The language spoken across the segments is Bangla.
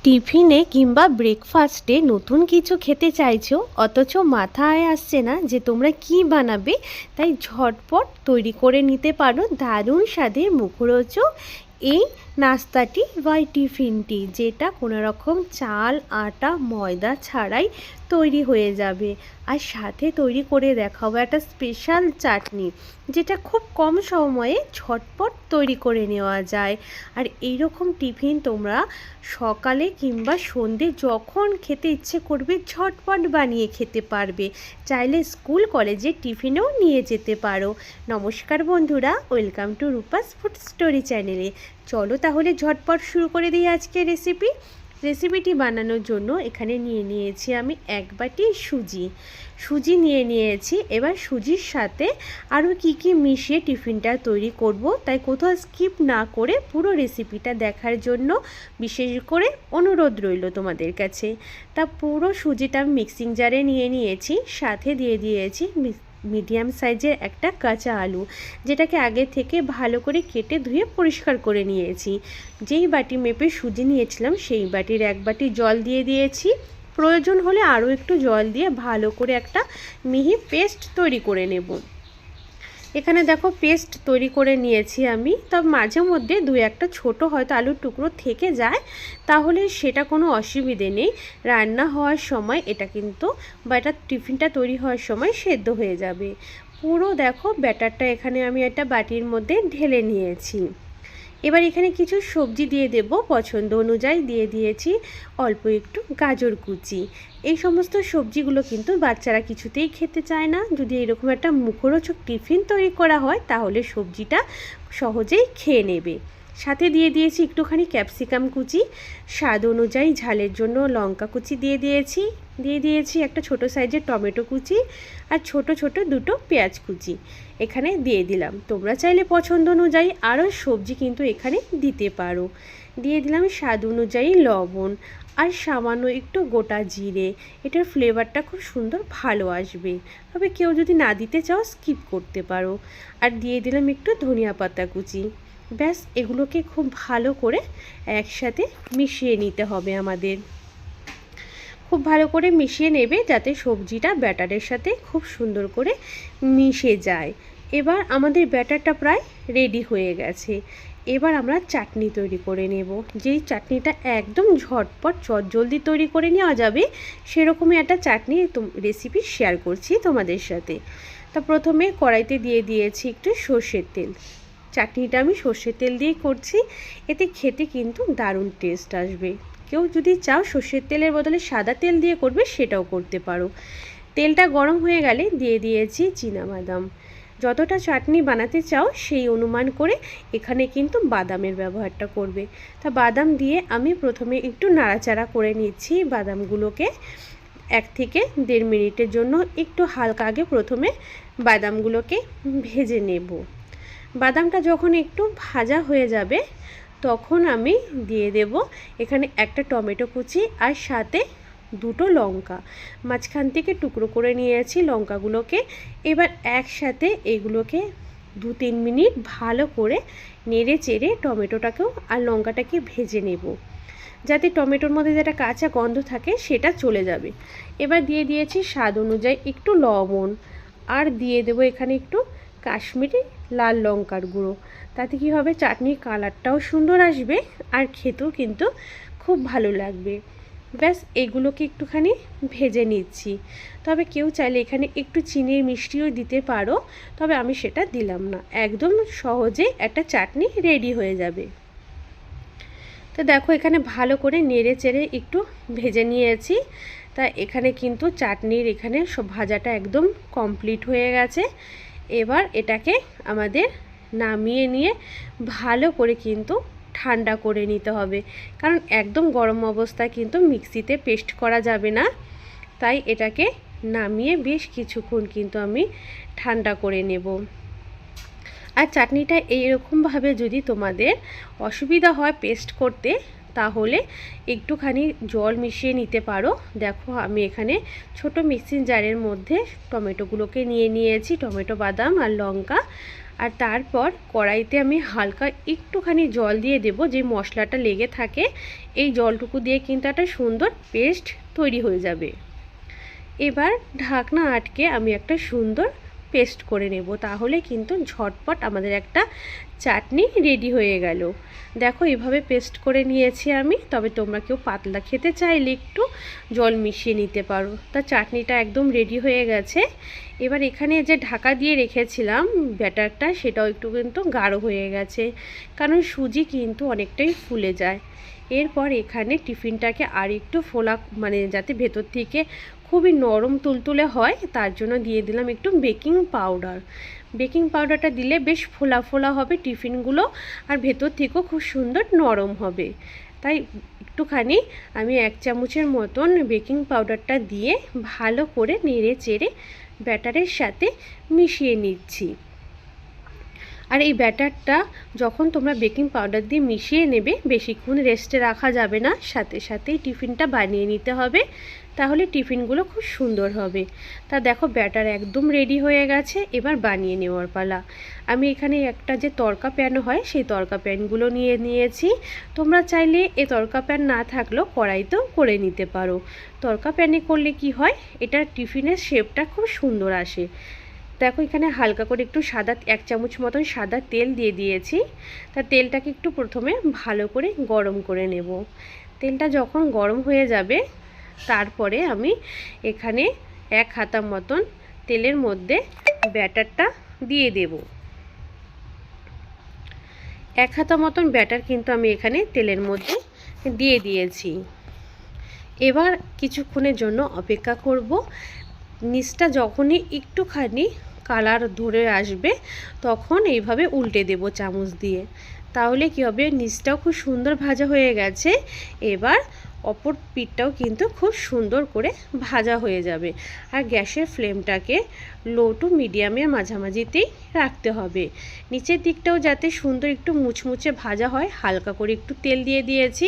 টিফিনে কিংবা ব্রেকফাস্টে নতুন কিছু খেতে চাইছো, অথচ মাথায় আসছে না যে তোমরা কি বানাবে। তাই ঝটপট তৈরি করে নিতে পারো দারুণ স্বাদের মুখরোচক এই নাস্তাটি বা টিফিনটি, যেটা কোনো রকম চাল আটা ময়দা ছাড়াই তৈরি হয়ে যাবে। আর সাথে তৈরি করে দেখাবো একটা স্পেশাল চাটনি, যেটা খুব কম সময়ে ঝটপট তৈরি করে নেওয়া যায়। আর এইরকম টিফিন তোমরা সকালে কিংবা সন্ধে যখন খেতে ইচ্ছে করবে ঝটপট বানিয়ে খেতে পারবে। চাইলে স্কুল কলেজে টিফিনেও নিয়ে যেতে পারো। নমস্কার বন্ধুরা, welcome to Rupa's food story চ্যানেলে। চলো তাহলে ঝটপট শুরু করে দিই আজকের রেসিপিটি বানানোর জন্য এখানে নিয়ে নিয়েছি আমি 1 বাটি সুজি নিয়ে নিয়েছি। এবার সুজির সাথে আরও কি মিশিয়ে টিফিনটা তৈরি করব, তাই কোথাও স্কিপ না করে পুরো রেসিপিটা দেখার জন্য বিশেষ করে অনুরোধ রইল তোমাদের কাছে। তা পুরো সুজিটা মিক্সিং জারে নিয়ে নিয়েছি, সাথে দিয়ে দিয়েছি মিডিয়াম সাইজের একটা কাঁচা আলু, যেটাকে আগে থেকে ভালো করে কেটে ধুয়ে পরিষ্কার করে নিয়েছি। যেই বাটি মেপে সুজি নিয়েছিলাম সেই বাটির 1 বাটি জল দিয়ে দিয়েছি। প্রয়োজন হলে আরও একটু জল দিয়ে ভালো করে একটা মিহি পেস্ট তৈরি করে নেব। এখানে দেখো পেস্ট তৈরি করে নিয়েছি আমি। তবে মাঝে মধ্যে 2-1টা ছোটো হয়তো আলুর টুকরো থেকে যায়, তাহলে সেটা কোনো অসুবিধে নেই। রান্না হওয়ার সময় এটা কিন্তু বা এটা টিফিনটা তৈরি হওয়ার সময় সেদ্ধ হয়ে যাবে। পুরো দেখো ব্যাটারটা এখানে আমি একটা বাটির মধ্যে ঢেলে নিয়েছি। এবার এখানে কিছু সবজি দিয়ে দেব, পছন্দ অনুযায়ী দিয়ে দিয়েছি অল্প একটু গাজর কুচি। এই সমস্ত সবজিগুলো কিন্তু বাচ্চারা কিছুতেই খেতে চায় না। যদি এরকম একটা মুখরোচক টিফিন তৈরি করা হয় তাহলে সবজিটা সহজেই খেয়ে নেবে। সাথে দিয়ে দিয়েছি একটুখানি ক্যাপসিকাম কুচি, স্বাদ অনুযায়ী ঝালের জন্য লঙ্কা কুচি দিয়ে দিয়েছি একটা ছোট সাইজের টমেটো কুচি, আর ছোট ছোট 2টো পেঁয়াজ কুচি এখানে দিয়ে দিলাম। তোমরা চাইলে পছন্দ অনুযায়ী আরও সবজি কিন্তু এখানে দিতে পারো। দিয়ে দিলাম স্বাদ অনুযায়ী লবণ আর সামান্য একটু গোটা জিরে। এটার ফ্লেভারটা খুব সুন্দর ভালো আসবে, তবে কেউ যদি না দিতে চাও স্কিপ করতে পারো। আর দিয়ে দিলাম একটু ধনিয়া পাতা কুচি। ব্যাস, এগুলোকে খুব ভালো করে একসাথে মিশিয়ে নিতে হবে আমাদের। খুব ভালো করে মিশিয়ে নেবে যাতে সবজিটা ব্যাটারের সাথে খুব সুন্দর করে মিশে যায়। এবার আমাদের ব্যাটারটা প্রায় রেডি হয়ে গেছে। এবার আমরা চাটনি তৈরি করে নেব। যেই চাটনিটা একদম ঝটপট চটজলদি তৈরি করে নেওয়া যাবে, সেরকমই একটা চাটনি রেসিপি শেয়ার করছি তোমাদের সাথে। তা প্রথমে কড়াইতে দিয়ে দিয়েছি একটু সর্ষের তেল। চাটনিটা আমি সর্ষের তেল দিয়েই করছি, এতে খেতে কিন্তু দারুণ টেস্ট আসবে। কেউ যদি চাও সর্ষের তেলের বদলে সাদা তেল দিয়ে করবে, সেটাও করতে পারো। তেলটা গরম হয়ে গেলে দিয়ে দিয়েছি চীনাবাদাম। যতটা চাটনি বানাতে চাও সেই অনুমান করে এখানে কিন্তু বাদামের ব্যবহারটা করবে। তা বাদাম দিয়ে আমি প্রথমে একটু নাড়াচাড়া করে নিচ্ছি বাদামগুলোকে। 1 থেকে 1.5 মিনিটের জন্য একটু হালকা আগে প্রথমে বাদামগুলোকে ভেজে নেব। বাদামটা যখন একটু ভাজা হয়ে যাবে তখন আমি দিয়ে দেব এখানে একটা টমেটো কুচি, আর সাথে 2টো লঙ্কা মাঝখান থেকে টুকরো করে নিয়েছি লঙ্কাগুলোকে। এবার একসাথে এগুলোকে 2-3 মিনিট ভালো করে নেড়ে চেড়ে টমেটোটাকেও আর লঙ্কাটাকে ভেজে নেব, যাতে টমেটোর মধ্যে যেটা কাঁচা গন্ধ থাকে সেটা চলে যাবে। এবার দিয়ে দিয়েছি স্বাদ অনুযায়ী একটু লবণ, আর দিয়ে দেব এখানে একটু কাশ্মীরি লাল লঙ্কার গুঁড়ো। তাতে কি হবে, চাটনির কালারটাও সুন্দর আসবে আর খেতেও কিন্তু খুব ভালো লাগবে। ব্যাস, এগুলোকে একটুখানি ভেজে নিচ্ছি। তবে কেউ চাইলে এখানে একটু চিনির মিষ্টিও দিতে পারো, তবে আমি সেটা দিলাম না। একদম সহজে একটা চাটনি রেডি হয়ে যাবে। তো দেখো এখানে ভালো করে নেড়ে চেড়ে একটু ভেজে নিয়েছি। তা এখানে কিন্তু চাটনির এখানে সব ভাজাটা একদম কমপ্লিট হয়ে গেছে। এবার এটাকে আমাদের নামিয়ে নিয়ে ভালো করে কিন্তু ঠান্ডা করে নিতে হবে, কারণ একদম গরম অবস্থায় কিন্তু মিক্সিতে পেস্ট করা যাবে না। তাই এটাকে নামিয়ে বেশ কিছুক্ষণ কিন্তু আমি ঠান্ডা করে নেব। আর চাটনিটা এইরকমভাবে যদি তোমাদের অসুবিধা হয় পেস্ট করতে, তাহলে একটুখানি জল মিশিয়ে নিতে পারো। দেখো আমি এখানে ছোট মিক্সিং জারের মধ্যে টমেটোগুলোকে নিয়ে নিয়েছি, টমেটো বাদাম আর লঙ্কা, আর তারপর কড়াইতে আমি হালকা একটুখানি জল দিয়ে দেব, যে মশলাটা লেগে থাকে এই জলটুকু দিয়ে কিন্তু একটা সুন্দর পেস্ট তৈরি হয়ে যাবে। এবার ঢাকনা আটকে আমি একটা সুন্দর পেস্ট করে নেব, তাহলে কিন্তু ঝটপট আমাদের একটা চাটনি রেডি হয়ে গেল। দেখো এভাবে পেস্ট করে নিয়েছি আমি। তবে তোমরা কেউ পাতলা খেতে চাইলে একটু জল মিশিয়ে নিতে পারো। তা চাটনিটা একদম রেডি হয়ে গেছে। এবার এখানে যে ঢাকা দিয়ে রেখেছিলাম ব্যাটারটা, সেটাও একটু কিন্তু গাঢ় হয়ে গেছে, কারণ সুজি কিন্তু অনেকটাই ফুলে যায়। এরপর এখানে টিফিনটাকে আর একটু ফোলা, মানে যাতে ভেতর থেকে খুবই নরম তুলতুলে হয়, তার জন্য দিয়ে দিলাম একটু বেকিং পাউডার। বেকিং পাউডারটা দিলে বেশ ফোলা ফোলা হবে টিফিনগুলো, আর ভেতর থেকেও খুব সুন্দর নরম হবে। তাই একটুখানি আমি 1 চামচের মতন বেকিং পাউডারটা দিয়ে ভালো করে নেড়ে চেড়ে ব্যাটারের সাথে মিশিয়ে নিচ্ছি। আর এই ব্যাটারটা যখন তোমরা বেকিং পাউডার দিয়ে মিশিয়ে নেবে, বেশিক্ষণ রেস্টে রাখা যাবে না, সাথে সাথেই টিফিনটা বানিয়ে নিতে হবে, তাহলে টিফিনগুলো খুব সুন্দর হবে। তা দেখো ব্যাটার একদম রেডি হয়ে গেছে, এবার বানিয়ে নেওয়ার পালা। আমি এখানে একটা যে তড়কা প্যান হয় সেই তড়কা প্যানগুলো নিয়ে নিয়েছি। তোমরা চাইলে এ তড়কা প্যান না থাকলেও কড়াইতেও করে নিতে পারো। তড়কা প্যানে করলে কি হয়, এটার টিফিনের শেপটা খুব সুন্দর আসে। দেখো এখানে হালকা করে একটু 1 চামচ মতন সাদা তেল দিয়ে দিয়েছি। তা তেলটাকে একটু প্রথমে ভালো করে গরম করে নেব। তেলটা যখন গরম হয়ে যাবে, তারপরে আমি এখানে 1 হাতা মতন তেলের মধ্যে ব্যাটারটা দিয়ে দেব। 1 হাতা মতন ব্যাটার কিন্তু আমি এখানে তেলের মধ্যে দিয়ে দিয়েছি। এবার কিছুক্ষণের জন্য অপেক্ষা করব। নিচটা যখনই একটুখানি কালার ধরে আসবে, তখন এইভাবে উল্টে দেব চামচ দিয়ে। তাহলে কি হবে, নিচটাও খুব সুন্দর ভাজা হয়ে গেছে। এবার অপর পিঠটাও কিন্তু খুব সুন্দর করে ভাজা হয়ে যাবে। আর গ্যাসের ফ্লেমটাকে লো টু মিডিয়ামের মাঝামাঝিতেই রাখতে হবে। নিচের দিকটাও যাতে সুন্দর একটু মুচমুচে ভাজা হয়, হালকা করে একটু তেল দিয়ে দিয়েছি।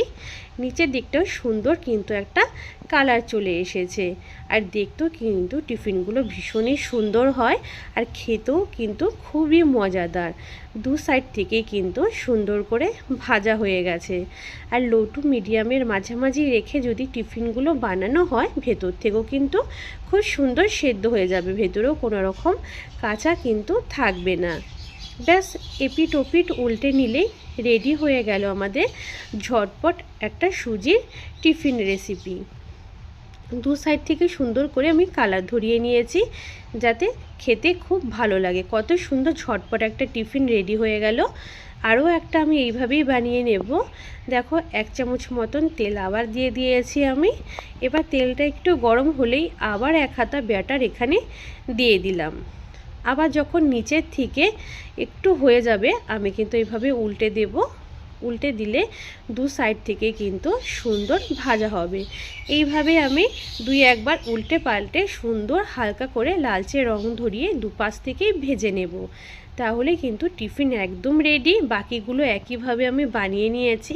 নিচের দিকটাও সুন্দর কিন্তু একটা কালার চলে এসেছে। আর দেখতেও কিন্তু টিফিনগুলো ভীষণই সুন্দর হয়, আর খেতেও কিন্তু খুবই মজাদার। দু সাইড থেকেই কিন্তু সুন্দর করে ভাজা হয়ে গেছে। আর লো টু মিডিয়ামের মাঝামাঝি রেখে যদি টিফিনগুলো বানানো হয়, ভেতর থেকেও কিন্তু খুব সুন্দর সেদ্ধ হয়ে যাবে, ভেতরেও কোনো রকম কাঁচা কিন্তু থাকবে না। ব্যাস এপিট ওপিট উল্টে নিলেই রেডি হয়ে গেল আমাদের ঝটপট একটা সুজির টিফিন রেসিপি। দু সাইড থেকে সুন্দর করে আমি কালার ধরিয়ে নিয়েছি, যাতে খেতে খুব ভালো লাগে। কত সুন্দর ঝটপট একটা টিফিন রেডি হয়ে গেল। আরও একটা আমি এইভাবেই বানিয়ে নেব। দেখো 1 চামচ মতন তেল আবার দিয়ে দিয়েছি আমি। এবার তেলটা একটু গরম হলেই আবার 1 হাতা ব্যাটার এখানে দিয়ে দিলাম। আবার যখন নিচের থেকে একটু হয়ে যাবে, আমি কিন্তু এইভাবে উল্টে দেব। উল্টে দিলে দু সাইড থেকে কিন্তু সুন্দর ভাজা হবে। এইভাবে আমি 2-1 বার উল্টে পাল্টে সুন্দর হালকা করে লালচে রং ধরিয়ে দুপাশ থেকেই ভেজে নেব। তাহলে কিন্তু টিফিন একদম রেডি। বাকিগুলো একইভাবে আমি বানিয়ে নিয়েছি।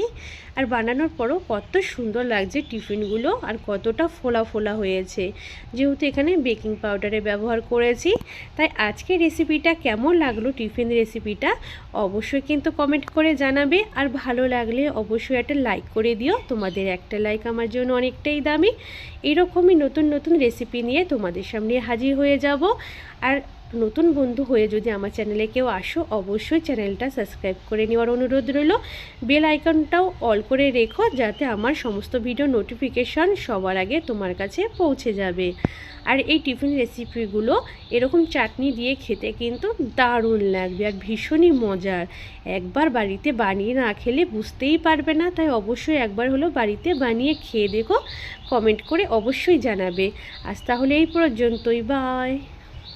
আর বানানোর পরও কত সুন্দর লাগছে টিফিনগুলো, আর কতটা ফোলা ফোলা হয়েছে, যেহেতু এখানে বেকিং পাউডারের ব্যবহার করেছি। তাই আজকের রেসিপিটা কেমন লাগলো, টিফিন রেসিপিটা অবশ্যই কিন্তু কমেন্ট করে জানাবে। আর ভালো লাগলে অবশ্যই একটা লাইক করে দিও। তোমাদের একটা লাইক আমার জন্য অনেকটাই দামি। এরকমই নতুন নতুন রেসিপি নিয়ে তোমাদের সামনে হাজির হয়ে যাব। আর নতুন বন্ধু হয়ে যদি আমার চ্যানেলে কেউ আসো, অবশ্যই চ্যানেলটা সাবস্ক্রাইব করে নেওয়ার অনুরোধ রইল। বেল আইকনটাও অল করে রেখো, যাতে আমার সমস্ত ভিডিও নোটিফিকেশন সবার আগে তোমার কাছে পৌঁছে যাবে। আর এই টিফিন রেসিপিগুলো এরকম চাটনি দিয়ে খেতে কিন্তু দারুণ লাগবে, আর ভীষণই মজার। একবার বাড়িতে বানিয়ে না খেলে বুঝতেই পারবে না। তাই অবশ্যই একবার হলো বাড়িতে বানিয়ে খেয়ে দেখো, কমেন্ট করে অবশ্যই জানাবে। আজ তাহলে এই পর্যন্তই, বাই।